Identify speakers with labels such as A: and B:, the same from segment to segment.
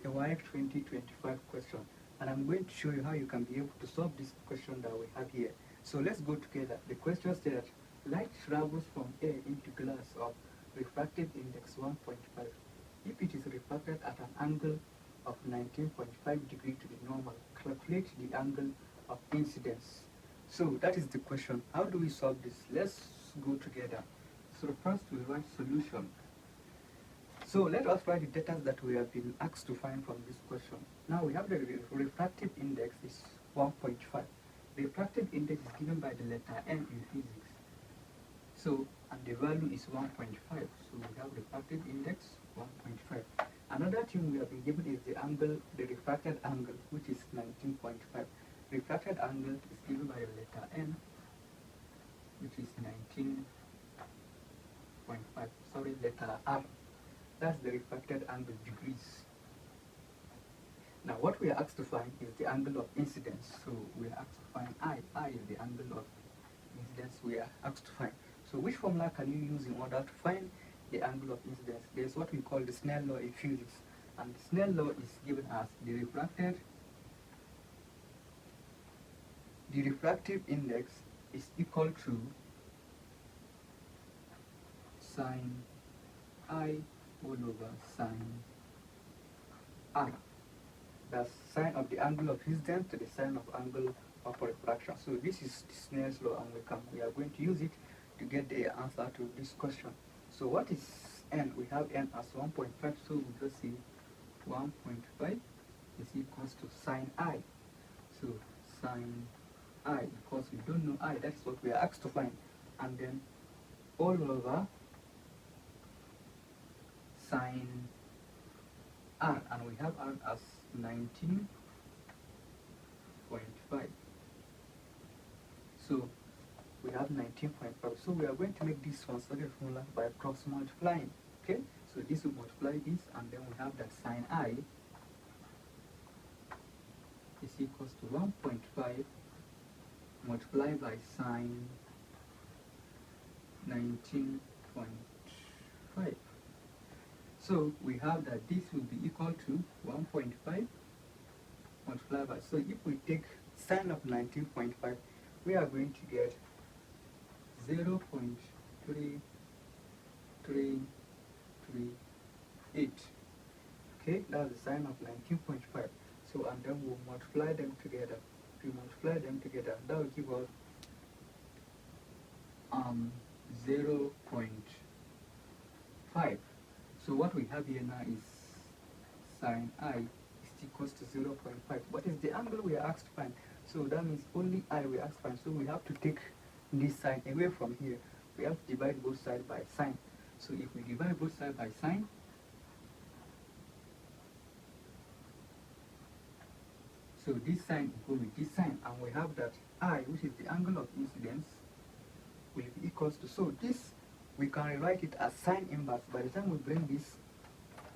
A: a WIFE 2025 question, and I'm going to show you how you can be able to solve this question that we have here. So let's go together. The question says that light travels from air into glass of refractive index 1.5. If it is refracted at an angle of 19.5 degree to the normal, calculate the angle of incidence. So that is the question. How do we solve this? Let's go together. So first we write solution. So let us write the data that we have been asked to find from this question. Now we have the refractive index is 1.5. The refractive index is given by the letter M in physics. So, and the value is 1.5. So we have refractive index 1.5. Another thing we have been given is the angle, the refracted angle, which is 19.5. Refracted angle is given by the letter N, which is 19.5. Sorry, letter R. That's the refracted angle degrees. Now what we are asked to find is the angle of incidence. So we are asked to find I. I is the angle of incidence we are asked to find. So which formula can you use in order to find the angle of incidence? There's what we call the Snell law in physics. And the Snell law is given as the refractive index is equal to sine I all over sine R. That's sine of the angle of incidence to the sine of angle of refraction. So this is Snell's law, and we are going to use it to get the answer to this question. So what is n? We have n as 1.5, so we just see 1.5 is equals to sine I. So sine I, because we don't know I, that's what we are asked to find. And then all over sine R, and we have R as 19.5. So we have 19.5. So we are going to make this one-sided formula by cross multiplying. Okay? So this will multiply this, and then we have that sine I is equals to 1.5 multiplied by sine 19.5. So we have that this will be equal to 1.5 multiplied by, so if we take sine of 19.5, we are going to get 0.3338. Okay, that's the sine of 19.5. So, and then we'll multiply them together. If we multiply them together, that will give us 0.5. So what we have here now is sine I is equals to 0.5. What is the angle we are asked to find? So that means only I we are asked to find. So we have to take this sine away from here. We have to divide both sides by sine. So if we divide both sides by sine, so this sine will go with this sine, and we have that I, which is the angle of incidence, will be equals to, so this we can rewrite it as sine inverse. By the time we bring this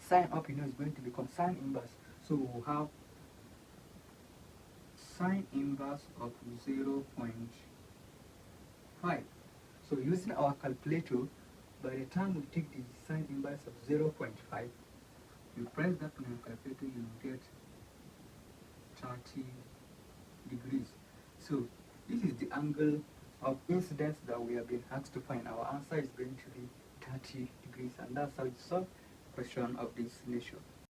A: sine up, it's going to become sine inverse. So we'll have sine inverse of 0.5. So using our calculator, by the time we take the sine inverse of 0.5, you press that on your calculator, you will get 30 degrees. So this is the angle of incidence that we have been asked to find. Our answer is going to be 30 degrees, and that's how you solve the question of this nature.